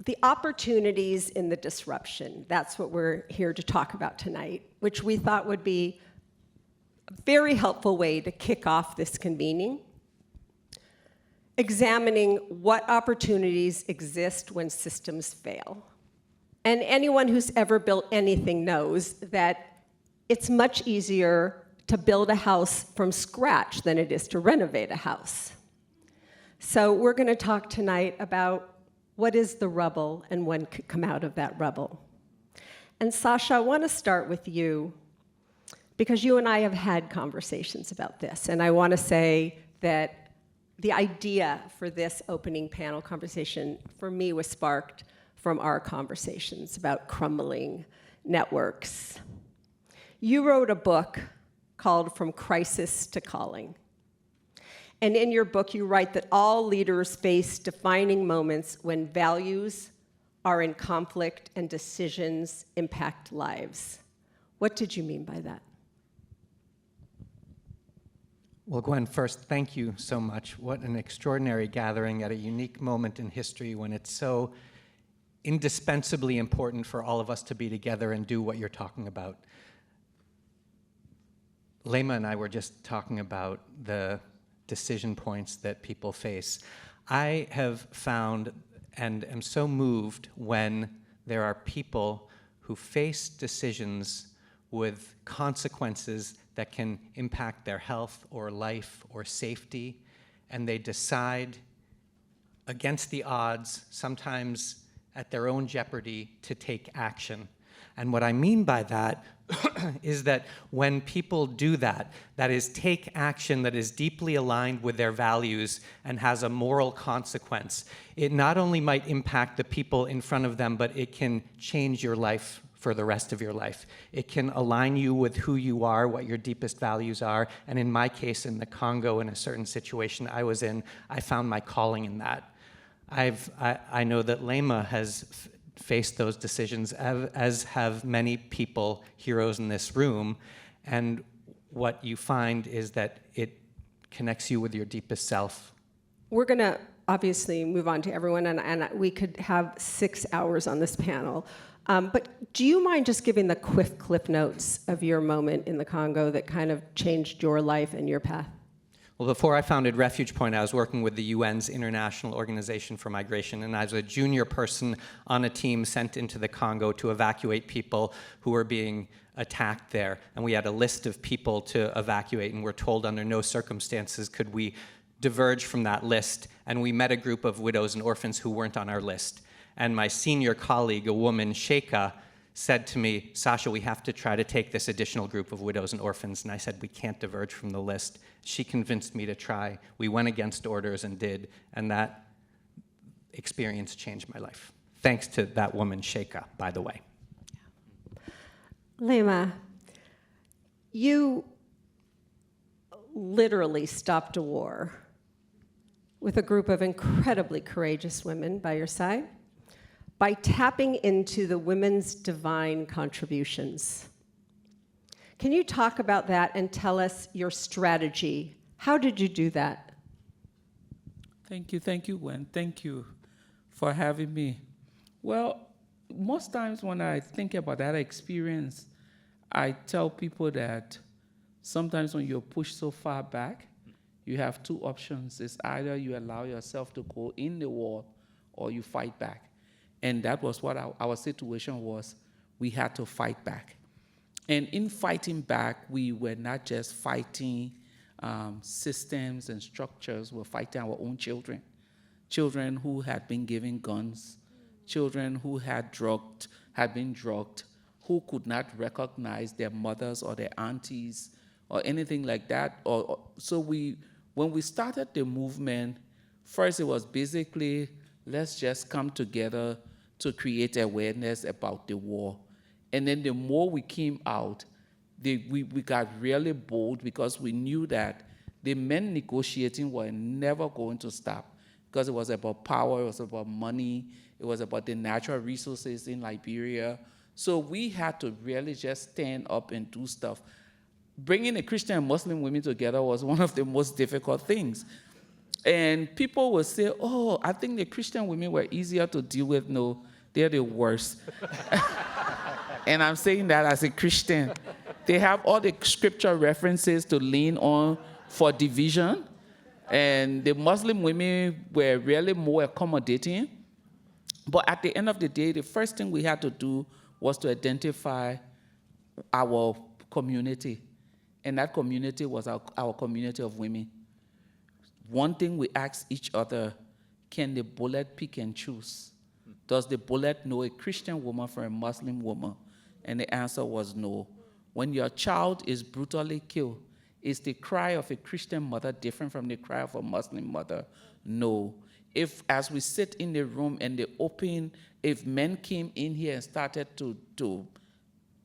the opportunities in the disruption. That's what we're here to talk about tonight, which we thought would be a very helpful way to kick off this convening. Examining what opportunities exist when systems fail. And anyone who's ever built anything knows that it's much easier to build a house from scratch than it is to renovate a house. So we're going to talk tonight about what is the rubble and what could come out of that rubble. And Sasha, I want to start with you, because you and I have had conversations about this, and I want to say that the idea for this opening panel conversation, for me, was sparked from our conversations about crumbling networks. You wrote a book called From Crisis to Calling. And in your book, you write that all leaders face defining moments when values are in conflict and decisions impact lives. What did you mean by that? Well, Gwen, first, thank you so much. What an extraordinary gathering at a unique moment in history when it's so indispensably important for all of us to be together and do what you're talking about. Leymah and I were just talking about the decision points that people face. I have found and am so moved when there are people who face decisions with consequences that can impact their health or life or safety, and they decide against the odds, sometimes at their own jeopardy, to take action. And what I mean by that is that when people do that, that is, take action that is deeply aligned with their values and has a moral consequence, it not only might impact the people in front of them, but it can change your life for the rest of your life. It can align you with who you are, what your deepest values are, and in my case, in the Congo, in a certain situation I was in, I found my calling in that. I know that Leymah has faced those decisions, as have many people, heroes in this room, and what you find is that it connects you with your deepest self. We're going to obviously move on to everyone, and we could have 6 hours on this panel. But do you mind just giving the quick clip notes of your moment in the Congo that kind of changed your life and your path? Well, before I founded Refuge Point, I was working with the UN's International Organization for Migration, and I was a junior person on a team sent into the Congo to evacuate people who were being attacked there. And we had a list of people to evacuate, and we're told under no circumstances could we diverge from that list. And we met a group of widows and orphans who weren't on our list. And my senior colleague, a woman, Sheikha, said to me, Sasha, we have to try to take this additional group of widows and orphans. And I said, we can't diverge from the list. She convinced me to try. We went against orders and did. And that experience changed my life. Thanks to that woman, Sheikha, by the way. Leymah, you literally stopped a war with a group of incredibly courageous women by your side by tapping into the women's divine contributions. Can you talk about that and tell us your strategy? How did you do that? Thank you, Gwen. Thank you for having me. Well, most times when I think about that experience, I tell people that sometimes when you're pushed so far back, you have two options. It's either you allow yourself to go in the war or you fight back. And that was what our situation was. We had to fight back. And in fighting back, we were not just fighting systems and structures, we were fighting our own children. Children who had been given guns, children who had been drugged, who could not recognize their mothers or their aunties or anything like that. So when we started the movement, first it was basically, let's just come together to create awareness about the war. And then the more we came out, we got really bold because we knew that the men negotiating were never going to stop because it was about power, it was about money, it was about the natural resources in Liberia. So we had to really just stand up and do stuff. Bringing the Christian and Muslim women together was one of the most difficult things. And people will say, oh, I think the Christian women were easier to deal with. No, they're the worst. And I'm saying that as a Christian. They have all the scripture references to lean on for division. And the Muslim women were really more accommodating. But at the end of the day, the first thing we had to do was to identify our community. And that community was our community of women. One thing we asked each other, can the bullet pick and choose? Does the bullet know a Christian woman from a Muslim woman? And the answer was no. When your child is brutally killed, is the cry of a Christian mother different from the cry of a Muslim mother? No. If, as we sit in the room and if men came in here and started to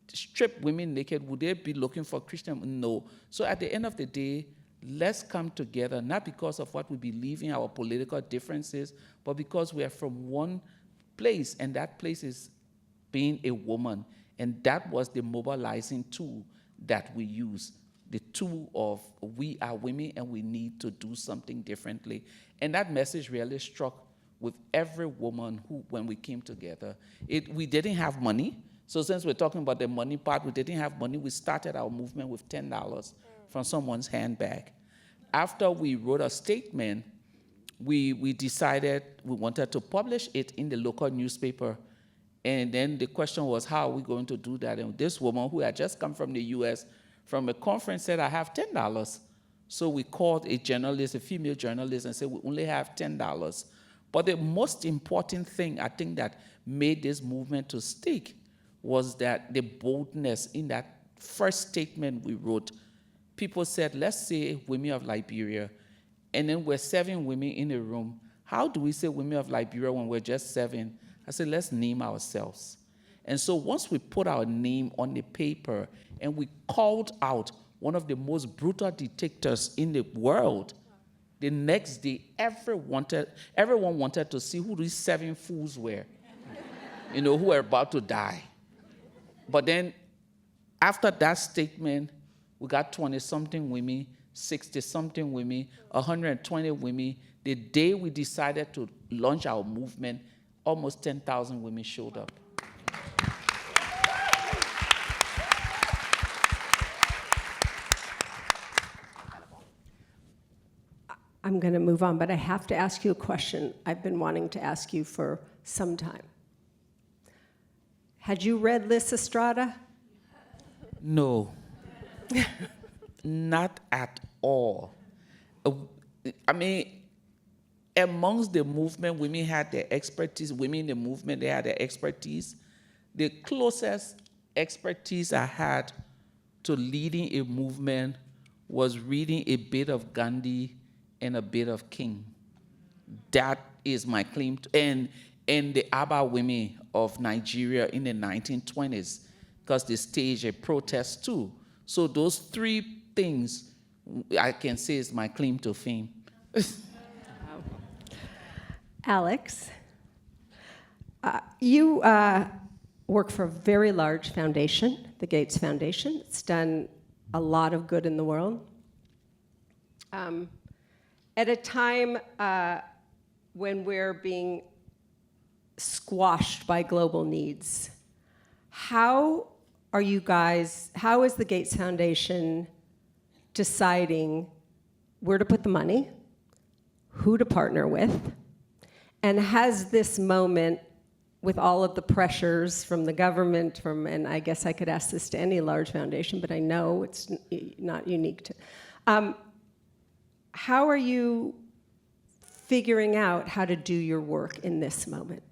strip women naked, would they be looking for Christian? No. So at the end of the day, let's come together, not because of what we believe in, our political differences, but because we are from one place, and that place is being a woman. And that was the mobilizing tool that we use, the tool of we are women and we need to do something differently. And that message really struck with every woman who, when we came together. We didn't have money. So since we're talking about the money part, we didn't have money. We started our movement with $10 from someone's handbag. After we wrote a statement, we decided we wanted to publish it in the local newspaper. And then the question was, how are we going to do that? And this woman who had just come from the US from a conference said, I have $10. So we called a journalist, a female journalist, and said, we only have $10. But the most important thing I think that made this movement to stick was that the boldness in that first statement we wrote. People said, let's say women of Liberia, and then we're 7 women in a room. How do we say women of Liberia when we're just 7? I said, let's name ourselves. And so once we put our name on the paper and we called out one of the most brutal dictators in the world, the next day, everyone wanted to see who these 7 fools were, who were about to die. But then after that statement, we got 20-something women, 60-something women, 120 women. The day we decided to launch our movement, almost 10,000 women showed up. I'm going to move on, but I have to ask you a question I've been wanting to ask you for some time. Had you read Lysistrata? No, not at all. I mean, amongst the movement, women had their expertise. Women in the movement, they had their expertise. The closest expertise I had to leading a movement was reading a bit of Gandhi and a bit of King. That is my claim to, and the Aba women of Nigeria in the 1920s, because they staged a protest too. So those 3 things I can say is my claim to fame. Alex, you work for a very large foundation, the Gates Foundation. It's done a lot of good in the world. At a time when we're being squashed by global needs, how is the Gates Foundation deciding where to put the money, who to partner with, and has this moment, with all of the pressures from the government, and I guess I could ask this to any large foundation, but I know it's not unique to, how are you figuring out how to do your work in this moment?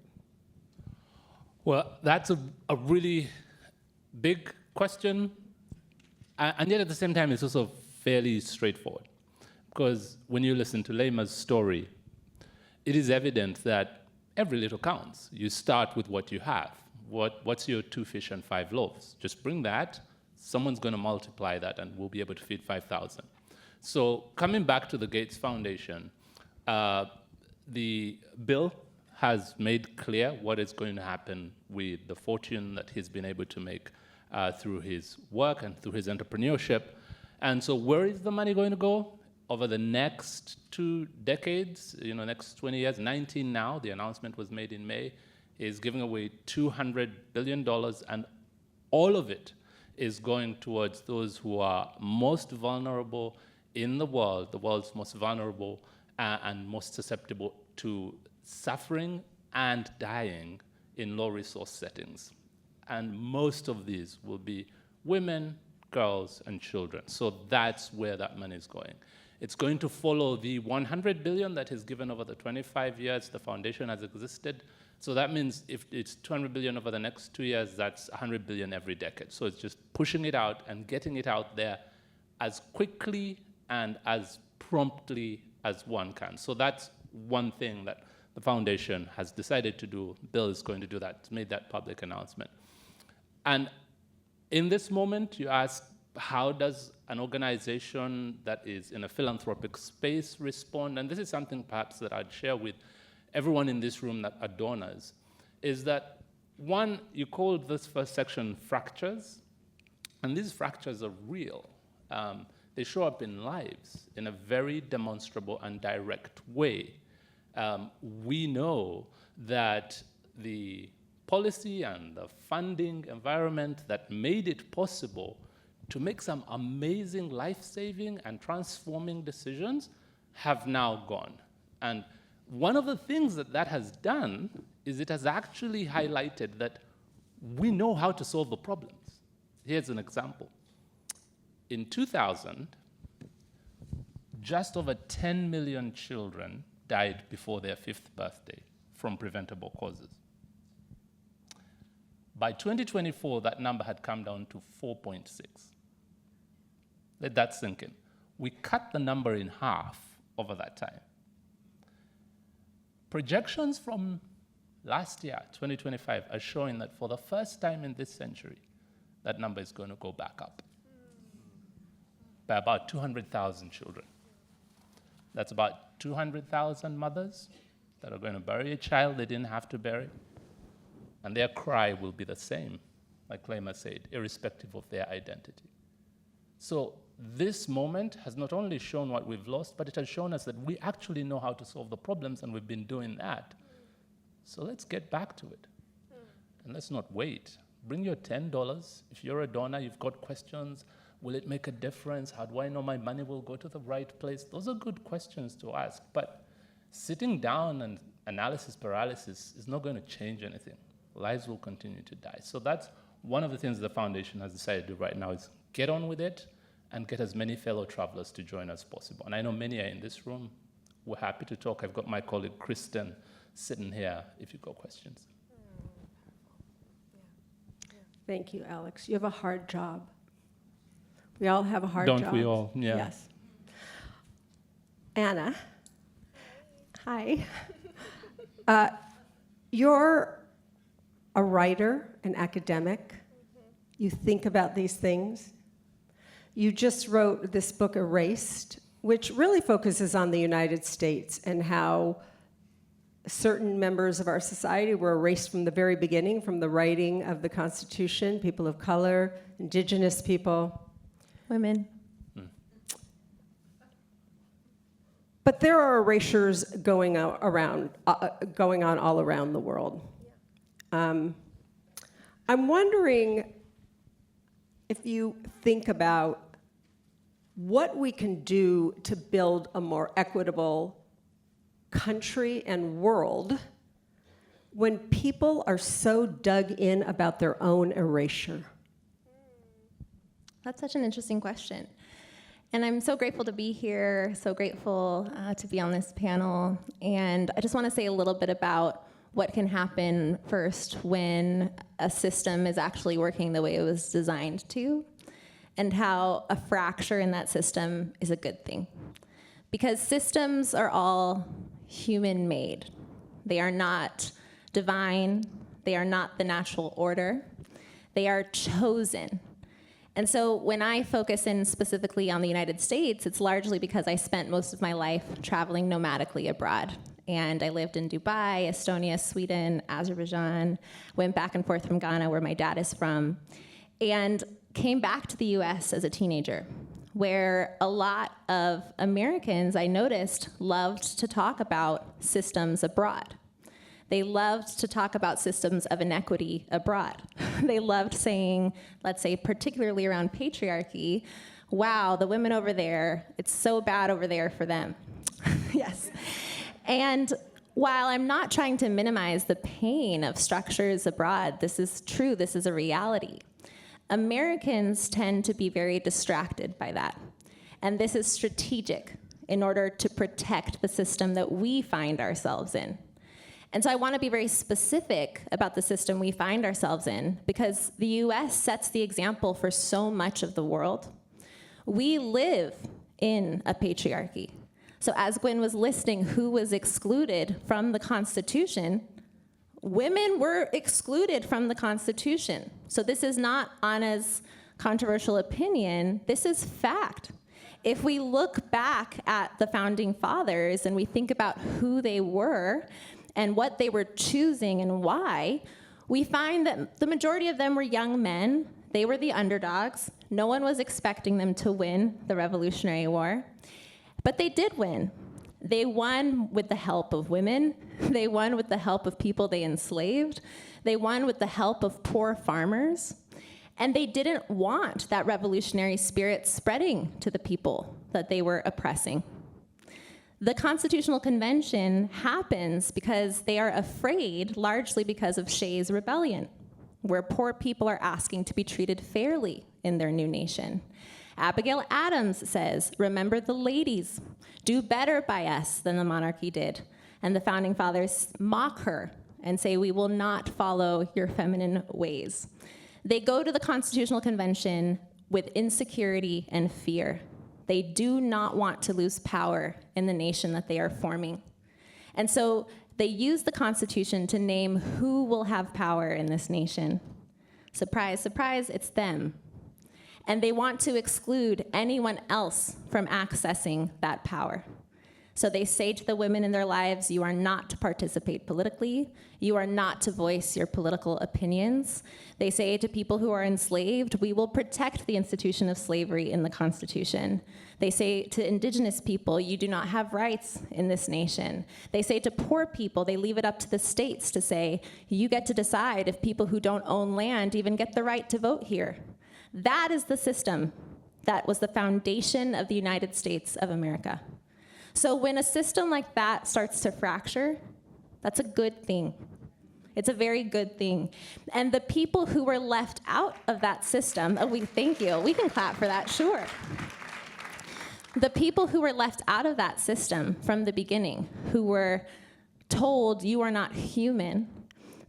Well, that's a really big question, and yet at the same time, it's also fairly straightforward. Because when you listen to Leymah's story, it is evident that every little counts. You start with what you have. What's your 2 fish and 5 loaves? Just bring that, someone's going to multiply that, and we'll be able to feed 5,000. So coming back to the Gates Foundation, the bill has made clear what is going to happen with the fortune that he's been able to make through his work and through his entrepreneurship. And so where is the money going to go? over the next 2 decades, next 20 years, 19 now, the announcement was made in May, is giving away $200 billion, and all of it is going towards those who are most vulnerable in the world's most vulnerable and most susceptible to suffering and dying in low-resource settings. And most of these will be women, girls, and children. So that's where that money is going. It's going to follow the $100 billion that is given over the 25 years the foundation has existed. So that means if it's $200 billion over the next 2 years, that's $100 billion every decade. So it's just pushing it out and getting it out there as quickly and as promptly as one can. So that's one thing that the foundation has decided to do. Bill is going to do that, made that public announcement. And in this moment, you ask, how does an organization that is in a philanthropic space respond? And this is something perhaps that I'd share with everyone in this room that are donors, is that one, you called this first section fractures, and these fractures are real. They show up in lives in a very demonstrable and direct way. We know that the policy and the funding environment that made it possible to make some amazing life-saving and transforming decisions have now gone. And one of the things that that has done is it has actually highlighted that we know how to solve the problems. Here's an example. In 2000, just over 10 million children died before their 5th birthday from preventable causes. By 2024, that number had come down to 4.6. Let that sink in. We cut the number in half over that time. Projections from last year, 2025, are showing that for the first time in this century, that number is going to go back up by about 200,000 children. That's about 200,000 mothers that are going to bury a child they didn't have to bury, and their cry will be the same, like Leymah said, irrespective of their identity. So this moment has not only shown what we've lost, but it has shown us that we actually know how to solve the problems, and we've been doing that. So let's get back to it. And let's not wait. Bring your $10. If you're a donor, you've got questions. Will it make a difference? How do I know my money will go to the right place? Those are good questions to ask. But sitting down and analysis paralysis is not going to change anything. Lives will continue to die. So that's one of the things the foundation has decided to do right now, is get on with it and get as many fellow travelers to join as possible. And I know many are in this room. We're happy to talk. I've got my colleague Kristen sitting here if you've got questions. Thank you, Alex. You have a hard job. We all have a hard job. Don't we all? Yeah. Yes. Anna, hi. You're a writer, an academic. You think about these things. You just wrote this book, Erased, which really focuses on the United States and how certain members of our society were erased from the very beginning, from the writing of the Constitution, people of color, indigenous people. Women. But there are erasures going on all around the world. I'm wondering if you think about what we can do to build a more equitable country and world when people are so dug in about their own erasure. That's such an interesting question. And I'm so grateful to be here, so grateful to be on this panel. And I just want to say a little bit about what can happen first when a system is actually working the way it was designed to, and how a fracture in that system is a good thing. Because systems are all human-made. They are not divine. They are not the natural order. They are chosen. And so when I focus in specifically on the United States, it's largely because I spent most of my life traveling nomadically abroad. And I lived in Dubai, Estonia, Sweden, Azerbaijan, went back and forth from Ghana, where my dad is from, and came back to the US as a teenager. where a lot of Americans, I noticed, loved to talk about systems abroad. They loved to talk about systems of inequity abroad. They loved saying, let's say, particularly around patriarchy, wow, the women over there, it's so bad over there for them. Yes. And while I'm not trying to minimize the pain of structures abroad, this is true, this is a reality. Americans tend to be very distracted by that. And this is strategic in order to protect the system that we find ourselves in. And so I want to be very specific about the system we find ourselves in, because the US sets the example for so much of the world. We live in a patriarchy. So as Gwyn was listing who was excluded from the Constitution, women were excluded from the Constitution. So this is not Anna's controversial opinion, this is fact. If we look back at the Founding Fathers and we think about who they were and what they were choosing and why, we find that the majority of them were young men. They were the underdogs. No one was expecting them to win the Revolutionary War. But they did win. They won with the help of women. They won with the help of people they enslaved. They won with the help of poor farmers. And they didn't want that revolutionary spirit spreading to the people that they were oppressing. The Constitutional Convention happens because they are afraid, largely because of Shays' Rebellion, where poor people are asking to be treated fairly in their new nation. Abigail Adams says, remember the ladies, do better by us than the monarchy did. And the Founding Fathers mock her and say, we will not follow your feminine ways. They go to the Constitutional Convention with insecurity and fear. They do not want to lose power in the nation that they are forming. And so they use the Constitution to name who will have power in this nation. Surprise, surprise, it's them. And they want to exclude anyone else from accessing that power. So they say to the women in their lives, you are not to participate politically. You are not to voice your political opinions. They say to people who are enslaved, we will protect the institution of slavery in the Constitution. They say to indigenous people, you do not have rights in this nation. They say to poor people, they leave it up to the states to say, you get to decide if people who don't own land even get the right to vote here. That is the system that was the foundation of the United States of America. So when a system like that starts to fracture, that's a good thing. It's a very good thing. And the people who were left out of that system, thank you, we can clap for that, sure. The people who were left out of that system from the beginning, who were told you are not human,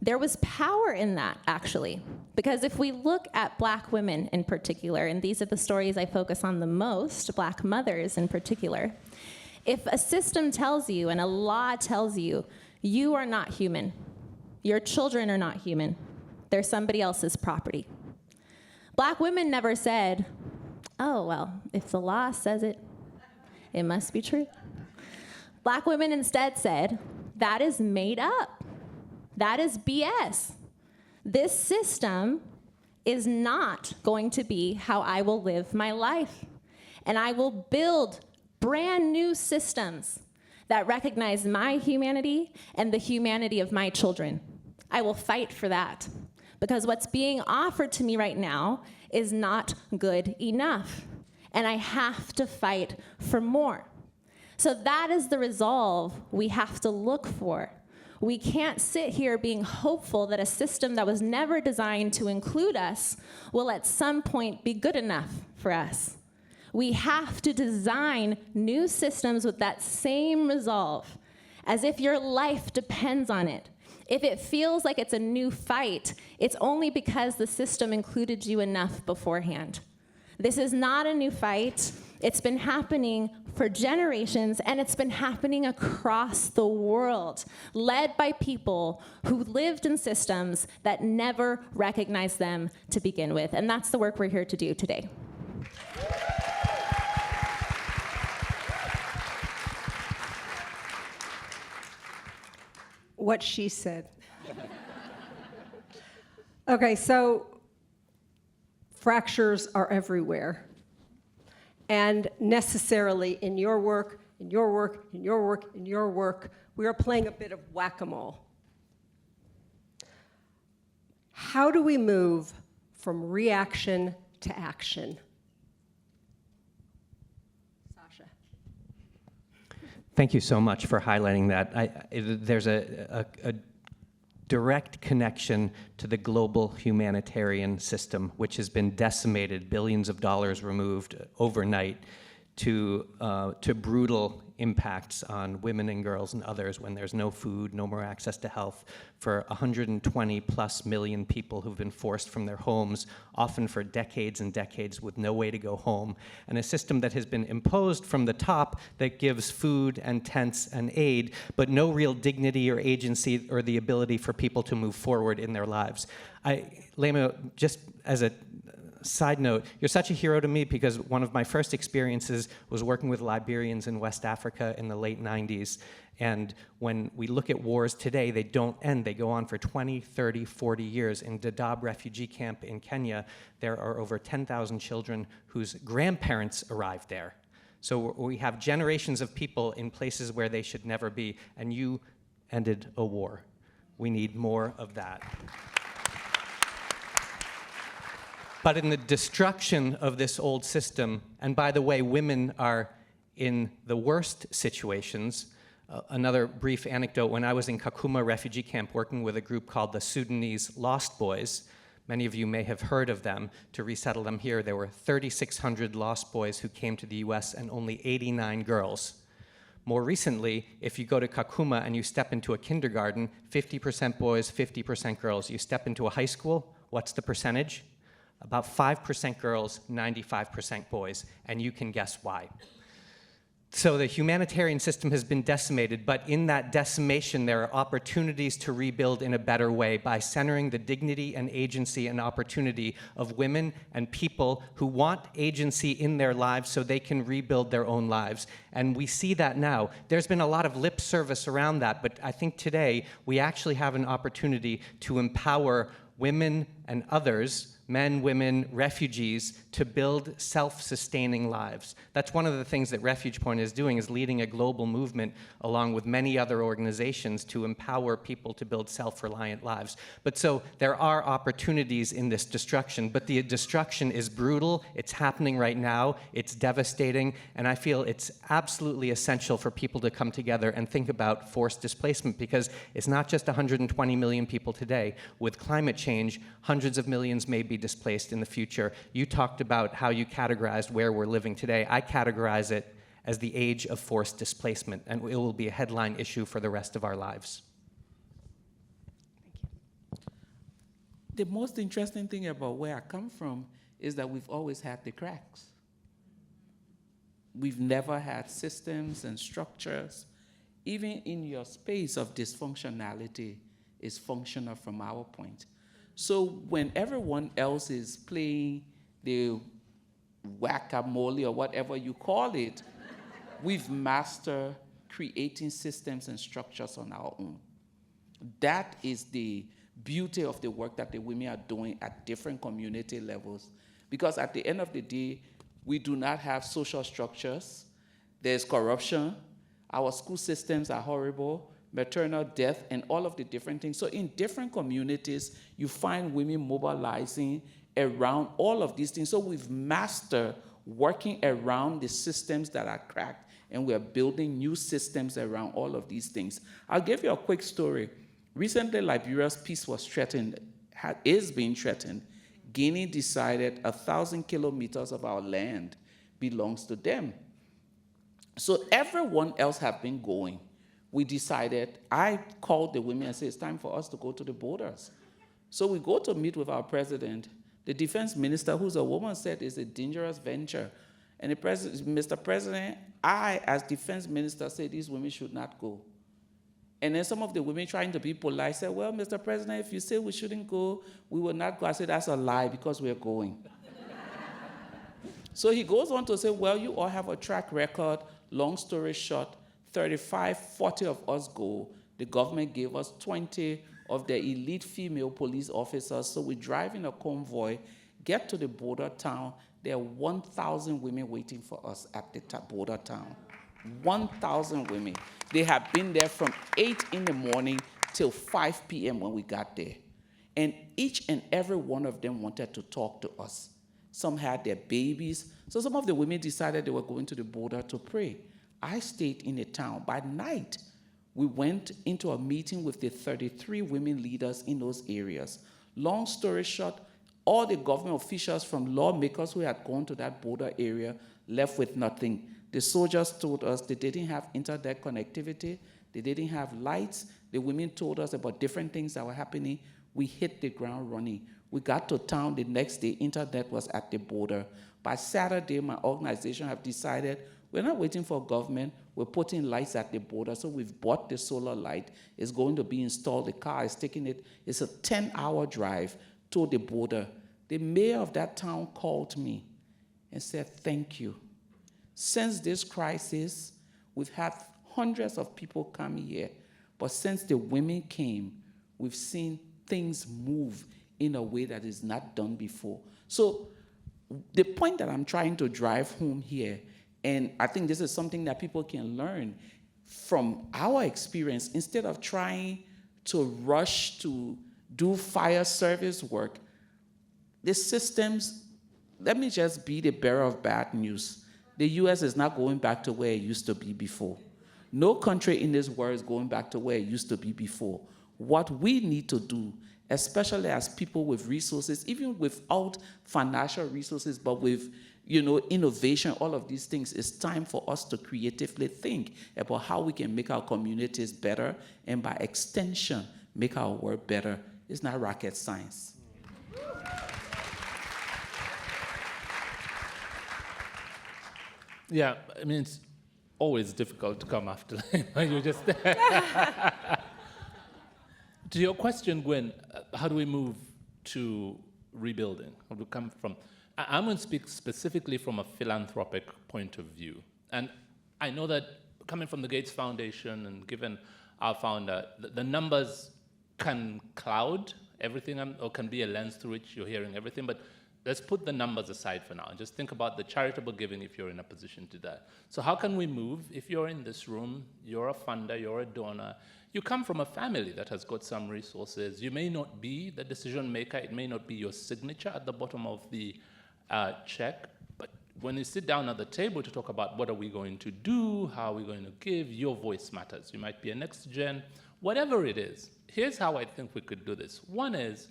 there was power in that, actually. Because if we look at Black women in particular, and these are the stories I focus on the most, Black mothers in particular, if a system tells you and a law tells you, you are not human, your children are not human, they're somebody else's property. Black women never said, oh, well, if the law says it, it must be true. Black women instead said, that is made up. That is BS. This system is not going to be how I will live my life. And I will build brand new systems that recognize my humanity and the humanity of my children. I will fight for that, because what's being offered to me right now is not good enough, and I have to fight for more. So that is the resolve we have to look for. We can't sit here being hopeful that a system that was never designed to include us will at some point be good enough for us. We have to design new systems with that same resolve, as if your life depends on it. If it feels like it's a new fight, it's only because the system included you enough beforehand. This is not a new fight. It's been happening for generations, and it's been happening across the world, led by people who lived in systems that never recognized them to begin with. And that's the work we're here to do today. What she said. Okay, so fractures are everywhere. And necessarily in your work, in your work, in your work, in your work, we are playing a bit of whack-a-mole. How do we move from reaction to action? Sasha. Thank you so much for highlighting that. There's a direct connection to the global humanitarian system, which has been decimated, billions of dollars removed overnight, to brutal impacts on women and girls and others when there's no food, no more access to health, for 120 plus million people who've been forced from their homes, often for decades and decades with no way to go home, and a system that has been imposed from the top that gives food and tents and aid, but no real dignity or agency or the ability for people to move forward in their lives. Leymah, just as a side note, you're such a hero to me because one of my first experiences was working with Liberians in West Africa in the late 90s. And when we look at wars today, they don't end. They go on for 20, 30, 40 years. In Dadaab refugee camp in Kenya, there are over 10,000 children whose grandparents arrived there. So we have generations of people in places where they should never be, and you ended a war. We need more of that. But in the destruction of this old system, and by the way, women are in the worst situations. Another brief anecdote, when I was in Kakuma refugee camp working with a group called the Sudanese Lost Boys, many of you may have heard of them, to resettle them here, there were 3,600 lost boys who came to the US and only 89 girls. More recently, if you go to Kakuma and you step into a kindergarten, 50% boys, 50% girls. You step into a high school, what's the percentage? About 5% girls, 95% boys, and you can guess why. So the humanitarian system has been decimated, but in that decimation, there are opportunities to rebuild in a better way by centering the dignity and agency and opportunity of women and people who want agency in their lives so they can rebuild their own lives. And we see that now. There's been a lot of lip service around that, but I think today we actually have an opportunity to empower women and others, men, women, refugees, to build self-sustaining lives. That's one of the things that Refuge Point is doing, is leading a global movement along with many other organizations to empower people to build self-reliant lives. But so there are opportunities in this destruction, but the destruction is brutal, it's happening right now, it's devastating, and I feel it's absolutely essential for people to come together and think about forced displacement, because it's not just 120 million people today. With climate change, hundreds of millions may be displaced in the future. You talked about how you categorized where we're living today. I categorize it as the age of forced displacement, and it will be a headline issue for the rest of our lives. The most interesting thing about where I come from is that we've always had the cracks. We've never had systems and structures. Even in your space of dysfunctionality is functional from our point. So when everyone else is playing the whack-a-mole or whatever you call it, we've mastered creating systems and structures on our own. That is the beauty of the work that the women are doing at different community levels. Because at the end of the day, we do not have social structures. There's corruption. Our school systems are horrible. Maternal death, and all of the different things. So in different communities, you find women mobilizing around all of these things. So we've mastered working around the systems that are cracked, and we're building new systems around all of these things. I'll give you a quick story. Recently, Liberia's peace was threatened, is being threatened. Guinea decided 1,000 kilometers of our land belongs to them. So everyone else have been going. We decided, I called the women and said, it's time for us to go to the borders. So we go to meet with our president. The defense minister, who's a woman, said it's a dangerous venture. And the president, Mr. President, I, as defense minister, said these women should not go. And then some of the women trying to be polite said, well, Mr. President, if you say we shouldn't go, we will not go. I said, that's a lie because we're going. So he goes on to say, well, you all have a track record. Long story short, 35, 40 of us go. The government gave us 20 of the elite female police officers. So we drive in a convoy, get to the border town, there are 1,000 women waiting for us at the border town. 1,000 women. They have been there from 8 in the morning till 5 p.m. when we got there. And each and every one of them wanted to talk to us. Some had their babies. So some of the women decided they were going to the border to pray. I stayed in the town. By night, we went into a meeting with the 33 women leaders in those areas. Long story short, all the government officials from lawmakers who had gone to that border area left with nothing. The soldiers told us they didn't have internet connectivity, they didn't have lights. The women told us about different things that were happening. We hit the ground running. We got to town the next day, internet was at the border. By Saturday, my organization have decided we're not waiting for government, we're putting lights at the border. So we've bought the solar light, it's going to be installed, the car is taking it, it's a 10-hour drive to the border. The mayor of that town called me and said, thank you. Since this crisis, we've had hundreds of people come here, but since the women came, we've seen things move in a way that is not done before. So the point that I'm trying to drive home here, and I think this is something that people can learn from our experience, instead of trying to rush to do fire service work, the systems, let me just be the bearer of bad news. The US is not going back to where it used to be before. No country in this world is going back to where it used to be before. What we need to do, especially as people with resources, even without financial resources, but with innovation, all of these things, it's time for us to creatively think about how we can make our communities better, and by extension, make our world better. It's not rocket science. Yeah, I mean, it's always difficult to come after Leymah. You just To your question, Gwyn, how do we move to rebuilding? How do we come from? I'm going to speak specifically from a philanthropic point of view. And I know that coming from the Gates Foundation and given our founder, the numbers can cloud everything, or can be a lens through which you're hearing everything. But let's put the numbers aside for now and just think about the charitable giving if you're in a position to do that. So how can we move? If you're in this room, you're a funder, you're a donor, you come from a family that has got some resources. You may not be the decision maker. It may not be your signature at the bottom of the check. But when you sit down at the table to talk about what are we going to do, how are we going to give, your voice matters. You might be a next gen, whatever it is. Here's how I think we could do this. One is,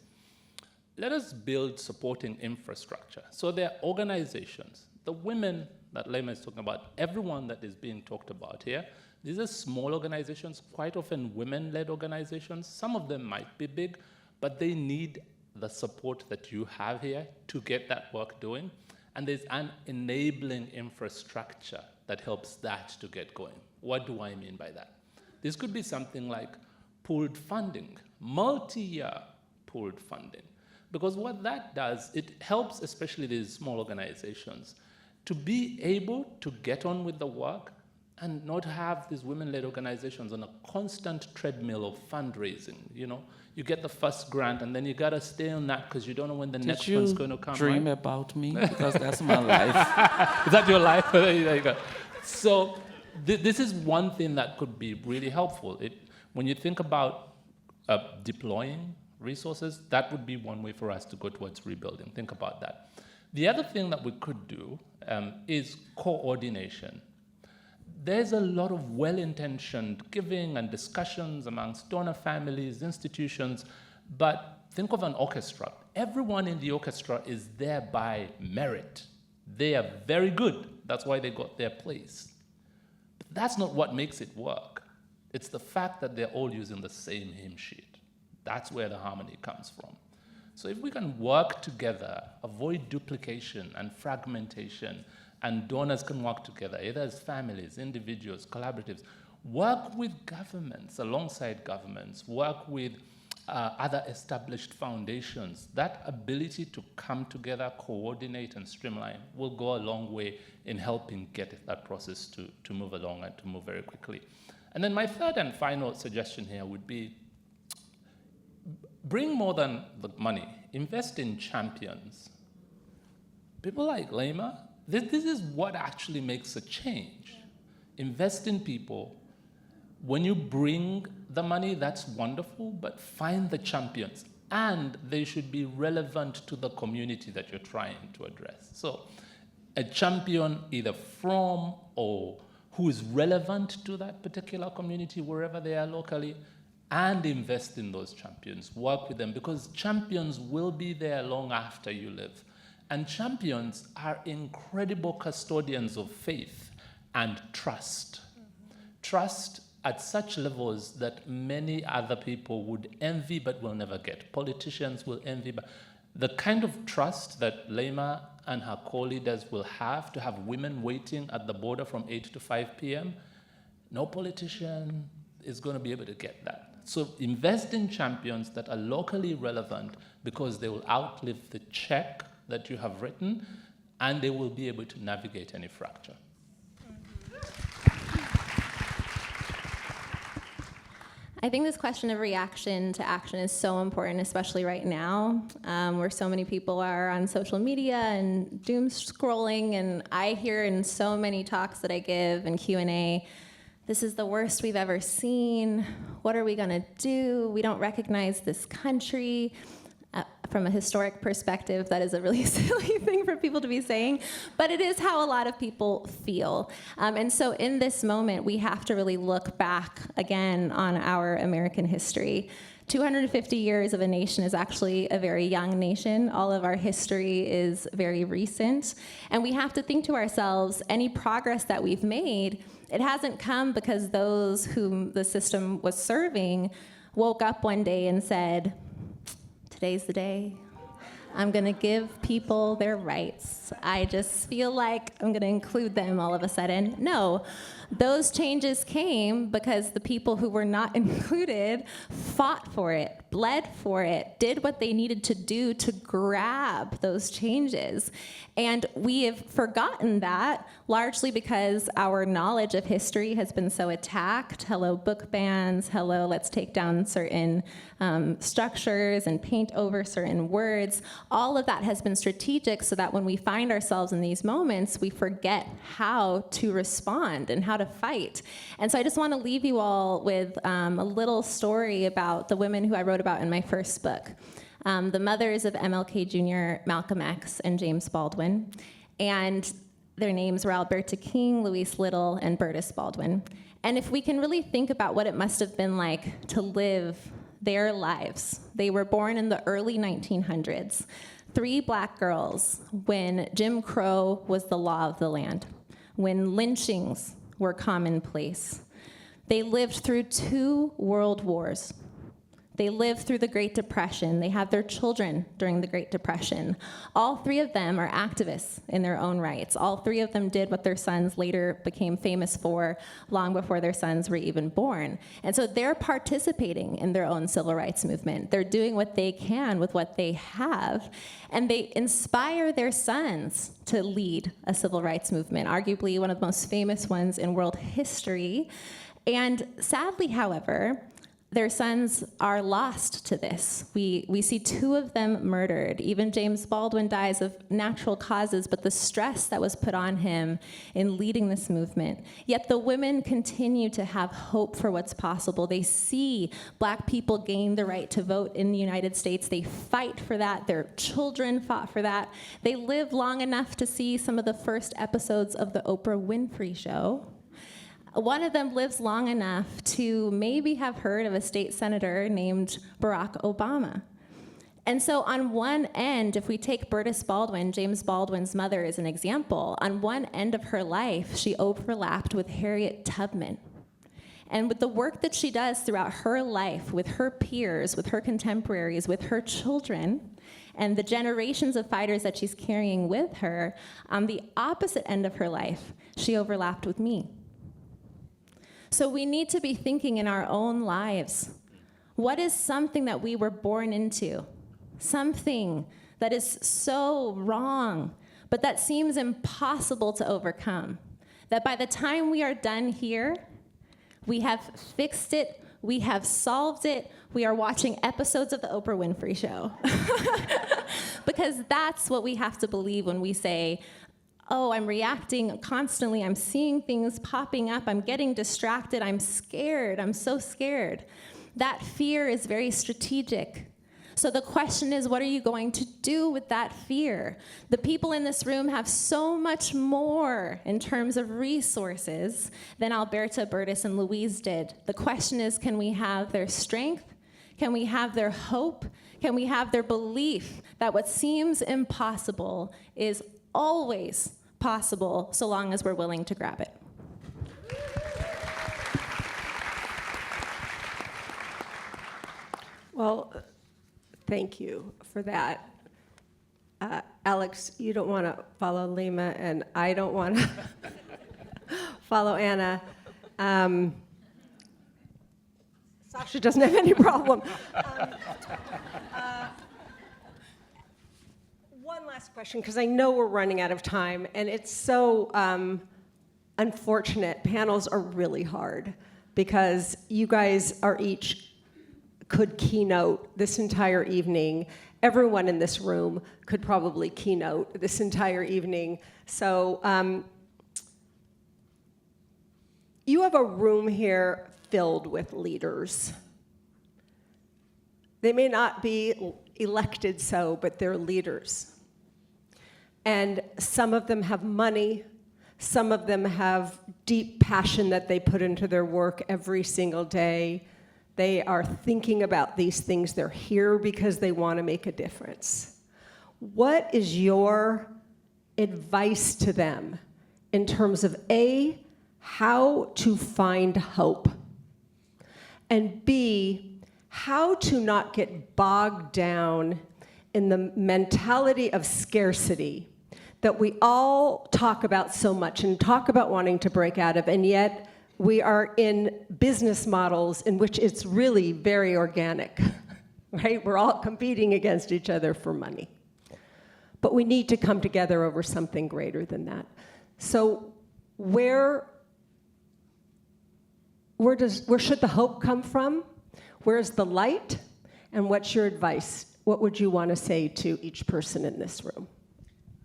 let us build supporting infrastructure. So there are organizations, the women that Leymah is talking about, everyone that is being talked about here, these are small organizations, quite often women-led organizations. Some of them might be big, but they need the support that you have here to get that work doing. And there's an enabling infrastructure that helps that to get going. What do I mean by that? This could be something like pooled funding, multi-year pooled funding. Because what that does, it helps especially these small organizations to be able to get on with the work and not have these women-led organizations on a constant treadmill of fundraising. You get the first grant and then you gotta stay on that because you don't know when the next one's going to come. Dream right? about me? Because that's my life. Is that your life? There you go. So this is one thing that could be really helpful. When you think about deploying resources, that would be one way for us to go towards rebuilding. Think about that. The other thing that we could do is coordination. There's a lot of well-intentioned giving and discussions amongst donor families, institutions, but think of an orchestra. Everyone in the orchestra is there by merit. They are very good. That's why they got their place. But that's not what makes it work. It's the fact that they're all using the same hymn sheet. That's where the harmony comes from. So if we can work together, avoid duplication and fragmentation, and donors can work together, either as families, individuals, collaboratives, work with governments, alongside governments, work with other established foundations, that ability to come together, coordinate, and streamline will go a long way in helping get that process to move along and to move very quickly. And then my third and final suggestion here would be, bring more than the money. Invest in champions. people like Leymah, this is what actually makes a change. Invest in people. When you bring the money, that's wonderful, but find the champions. And they should be relevant to the community that you're trying to address. So a champion either from or who is relevant to that particular community, wherever they are locally, and invest in those champions. Work with them, because champions will be there long after you live. And champions are incredible custodians of faith and trust. Trust at such levels that many other people would envy but will never get. Politicians will envy, but the kind of trust that Leymah and her co-leaders will have to have women waiting at the border from 8 to 5 p.m., no politician is going to be able to get that. So invest in champions that are locally relevant, because they will outlive the check that you have written, and they will be able to navigate any fracture. I think this question of reaction to action is so important, especially right now, where so many people are on social media and doom scrolling, and I hear in so many talks that I give and Q&A, this is the worst we've ever seen. What are we gonna do? We don't recognize this country. From a historic perspective, that is a really silly thing for people to be saying, but it is how a lot of people feel. And so in this moment, we have to really look back again on our American history. 250 years of a nation is actually a very young nation. All of our history is very recent. And we have to think to ourselves, any progress that we've made, it hasn't come because those whom the system was serving woke up one day and said, today's the day. I'm gonna give people their rights. I just feel like I'm gonna include them all of a sudden. No, those changes came because the people who were not included fought for it, bled for it, did what they needed to do to grab those changes. And we have forgotten that largely because our knowledge of history has been so attacked. Hello, book bans. Hello, let's take down certain structures and paint over certain words. All of that has been strategic so that when we find ourselves in these moments, we forget how to respond and how to fight. And so I just want to leave you all with a little story about the women who I wrote about in my first book. The mothers of MLK Jr., Malcolm X, and James Baldwin. And their names were Alberta King, Louise Little, and Bertus Baldwin. And if we can really think about what it must have been like to live their lives. They were born in the early 1900s. 3 black girls when Jim Crow was the law of the land, when lynchings were commonplace. They lived through 2 world wars. They lived through the Great Depression. They had their children during the Great Depression. All 3 of them are activists in their own rights. All 3 of them did what their sons later became famous for long before their sons were even born. And so they're participating in their own civil rights movement. They're doing what they can with what they have, and they inspire their sons to lead a civil rights movement, arguably one of the most famous ones in world history. And sadly, however, their sons are lost to this. We see 2 of them murdered. Even James Baldwin dies of natural causes, but the stress that was put on him in leading this movement. Yet the women continue to have hope for what's possible. They see black people gain the right to vote in the United States. They fight for that. Their children fought for that. They live long enough to see some of the first episodes of the Oprah Winfrey Show. One of them lives long enough to maybe have heard of a state senator named Barack Obama. And so on one end, if we take Bertus Baldwin, James Baldwin's mother, as an example, on one end of her life, she overlapped with Harriet Tubman. And with the work that she does throughout her life, with her peers, with her contemporaries, with her children, and the generations of fighters that she's carrying with her, on the opposite end of her life, she overlapped with me. So we need to be thinking in our own lives, what is something that we were born into? Something that is so wrong, but that seems impossible to overcome. That by the time we are done here, we have fixed it, we have solved it, we are watching episodes of the Oprah Winfrey Show. Because that's what we have to believe when we say, oh, I'm reacting constantly, I'm seeing things popping up, I'm getting distracted, I'm scared, I'm so scared. That fear is very strategic. So the question is, what are you going to do with that fear? The people in this room have so much more in terms of resources than Alberta, Bertus, and Louise did. The question is, can we have their strength? Can we have their hope? Can we have their belief that what seems impossible is always possible so long as we're willing to grab it? Well, thank you for that. Alex, you don't want to follow Leymah, and I don't want to follow Anna. Sasha doesn't have any problem. One last question, because I know we're running out of time, and it's so unfortunate. Panels are really hard, because you guys are each could keynote this entire evening. Everyone in this room could probably keynote this entire evening. So you have a room here filled with leaders. They may not be elected so, but they're leaders. And some of them have money. Some of them have deep passion that they put into their work every single day. They are thinking about these things. They're here because they want to make a difference. What is your advice to them in terms of A, how to find hope, and B, how to not get bogged down in the mentality of scarcity that we all talk about so much and talk about wanting to break out of, and yet we are in business models in which it's really very organic, right? We're all competing against each other for money. But we need to come together over something greater than that. So where should the hope come from? Where's the light? And what's your advice? What would you want to say to each person in this room?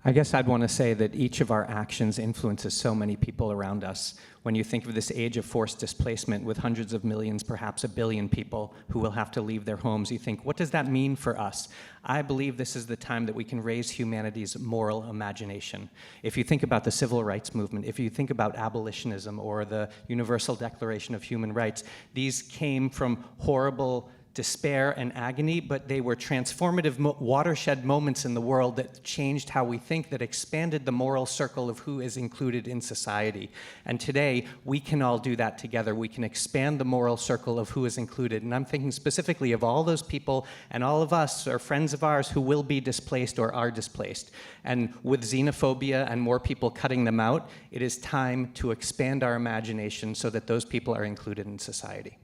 I guess I'd want to say that each of our actions influences so many people around us. When you think of this age of forced displacement with hundreds of millions, perhaps 1 billion people who will have to leave their homes, you think, what does that mean for us? I believe this is the time that we can raise humanity's moral imagination. If you think about the civil rights movement, if you think about abolitionism or the Universal Declaration of Human Rights, these came from horrible despair and agony, but they were transformative watershed moments in the world that changed how we think, that expanded the moral circle of who is included in society. And today, we can all do that together. We can expand the moral circle of who is included. And I'm thinking specifically of all those people and all of us or friends of ours who will be displaced or are displaced. And with xenophobia and more people cutting them out, it is time to expand our imagination so that those people are included in society.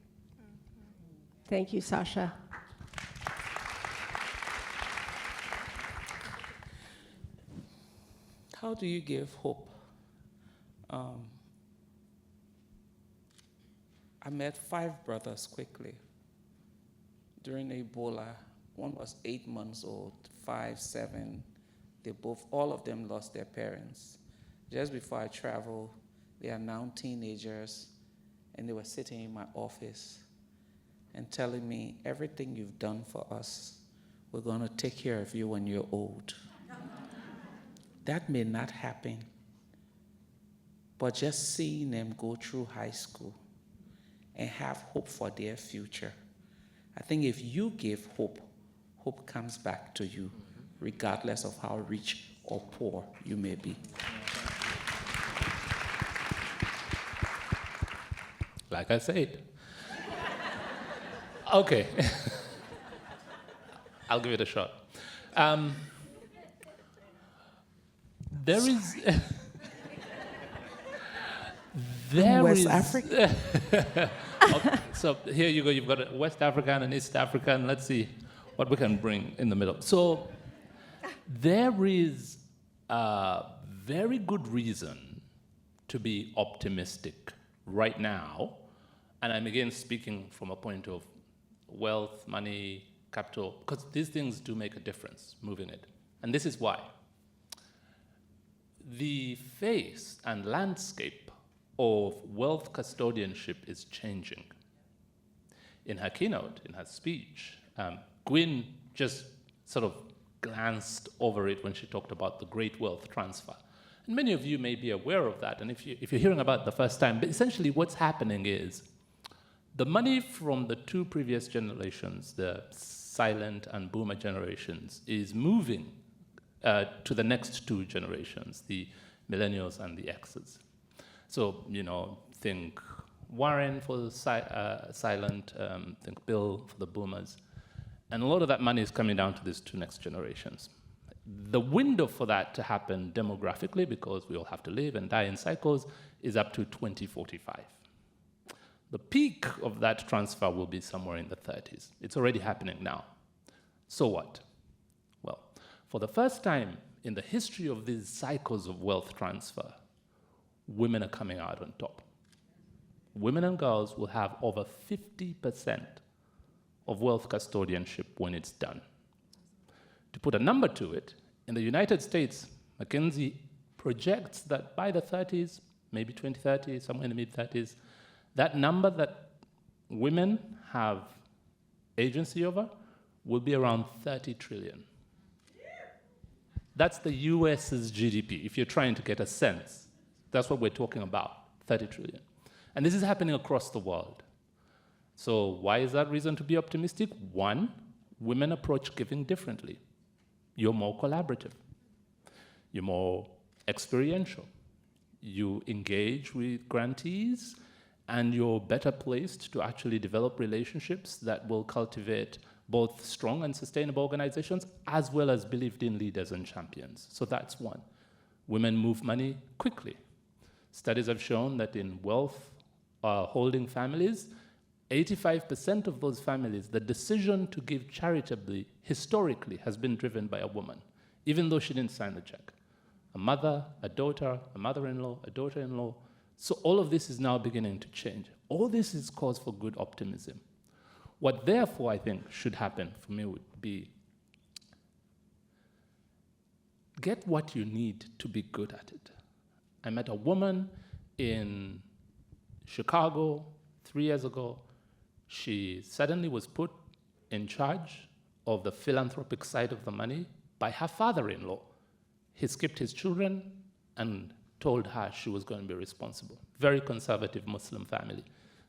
Thank you, Sasha. How do you give hope? I met 5 brothers quickly during Ebola. One was 8 months old, 5, 7. All of them lost their parents. Just before I traveled, they are now teenagers, and they were sitting in my office and telling me, everything you've done for us, we're going to take care of you when you're old. That may not happen, but just seeing them go through high school and have hope for their future. I think if you give hope, hope comes back to you, regardless of how rich or poor you may be. Like I said. Okay. I'll give it a shot. There is West Africa. Okay, so here you go. You've got a West African and East African. Let's see what we can bring in the middle. So there is a very good reason to be optimistic right now. And I'm again speaking from a point of wealth, money, capital, because these things do make a difference, moving it. And this is why. The face and landscape of wealth custodianship is changing. In her keynote, in her speech, Gwyn just sort of glanced over it when she talked about the great wealth transfer. And many of you may be aware of that, and if you're hearing about it the first time, but essentially what's happening is the money from the two previous generations, the silent and boomer generations, is moving to the next two generations, the millennials and the X's. So, think Warren for the silent, think Bill for the boomers. And a lot of that money is coming down to these two next generations. The window for that to happen demographically, because we all have to live and die in cycles, is up to 2045. The peak of that transfer will be somewhere in the 30s. It's already happening now. So what? Well, for the first time in the history of these cycles of wealth transfer, women are coming out on top. Women and girls will have over 50% of wealth custodianship when it's done. To put a number to it, in the United States, McKinsey projects that by the 30s, maybe 2030, somewhere in the mid-30s, that number that women have agency over will be around 30 trillion. That's the US's GDP, if you're trying to get a sense. That's what we're talking about, 30 trillion. And this is happening across the world. So why is that reason to be optimistic? One, women approach giving differently. You're more collaborative. You're more experiential. You engage with grantees, and you're better placed to actually develop relationships that will cultivate both strong and sustainable organizations, as well as believed-in leaders and champions. So that's one. Women move money quickly. Studies have shown that in wealth holding families, 85% of those families, the decision to give charitably, historically, has been driven by a woman, even though she didn't sign the check. A mother, a daughter, a mother-in-law, a daughter-in-law. So all of this is now beginning to change. All this is cause for good optimism. What therefore I think should happen for me would be get what you need to be good at it. I met a woman in Chicago 3 years ago. She suddenly was put in charge of the philanthropic side of the money by her father-in-law. He skipped his children and told her she was going to be responsible. Very conservative Muslim family.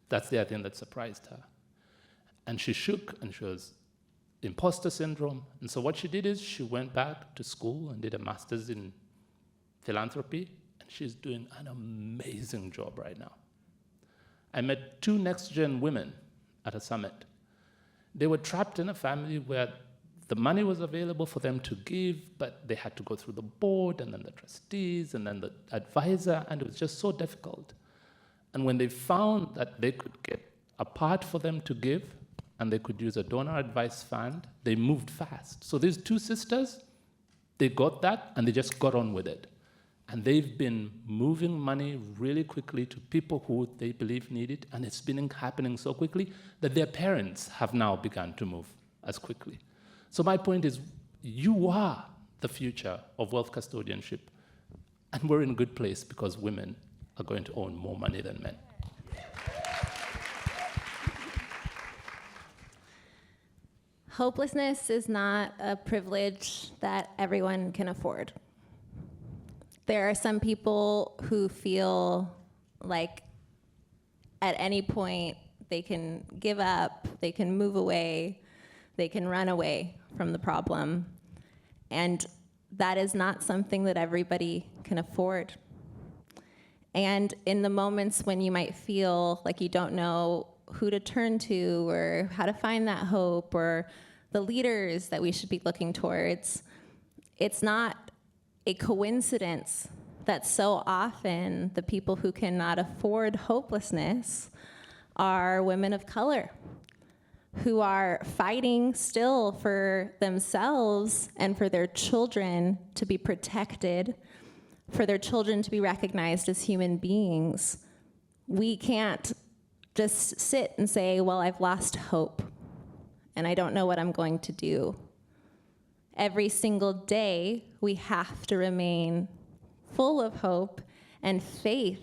That's the other thing that surprised her. And she shook, and she was imposter syndrome. And so what she did is she went back to school and did a master's in philanthropy, and she's doing an amazing job right now. I met 2 next-gen women at a summit. They were trapped in a family where the money was available for them to give, but they had to go through the board, and then the trustees, and then the advisor, and it was just so difficult. And when they found that they could get a part for them to give, and they could use a donor advice fund, they moved fast. So these 2 sisters, they got that, and they just got on with it. And they've been moving money really quickly to people who they believe need it, and it's been happening so quickly that their parents have now begun to move as quickly. So my point is, you are the future of wealth custodianship, and we're in a good place because women are going to own more money than men. Hopelessness is not a privilege that everyone can afford. There are some people who feel like at any point they can give up, they can move away, they can run away from the problem. And that is not something that everybody can afford. And in the moments when you might feel like you don't know who to turn to or how to find that hope or the leaders that we should be looking towards, it's not a coincidence that so often the people who cannot afford hopelessness are women of color who are fighting still for themselves and for their children to be protected, for their children to be recognized as human beings. We can't just sit and say, well, I've lost hope and I don't know what I'm going to do. every single day, we have to remain full of hope and faith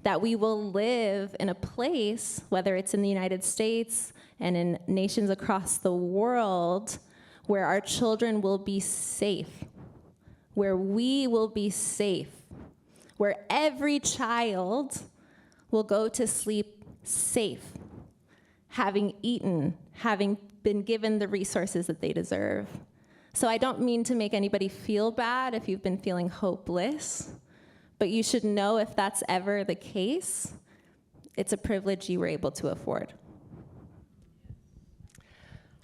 that we will live in a place, whether it's in the United States and in nations across the world, where our children will be safe, where we will be safe, where every child will go to sleep safe, having eaten, having been given the resources that they deserve. So I don't mean to make anybody feel bad if you've been feeling hopeless, but you should know if that's ever the case, it's a privilege you were able to afford.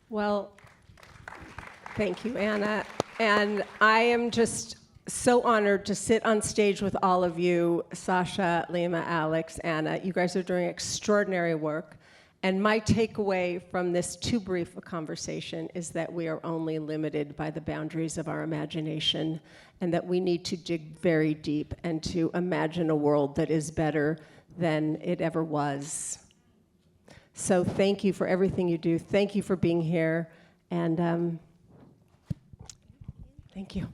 Well, thank you, Anna. And I am just so honored to sit on stage with all of you, Sasha, Leymah, Alex, Anna. You guys are doing extraordinary work. And my takeaway from this too brief a conversation is that we are only limited by the boundaries of our imagination, and that we need to dig very deep and to imagine a world that is better than it ever was. So thank you for everything you do. Thank you for being here. And thank you.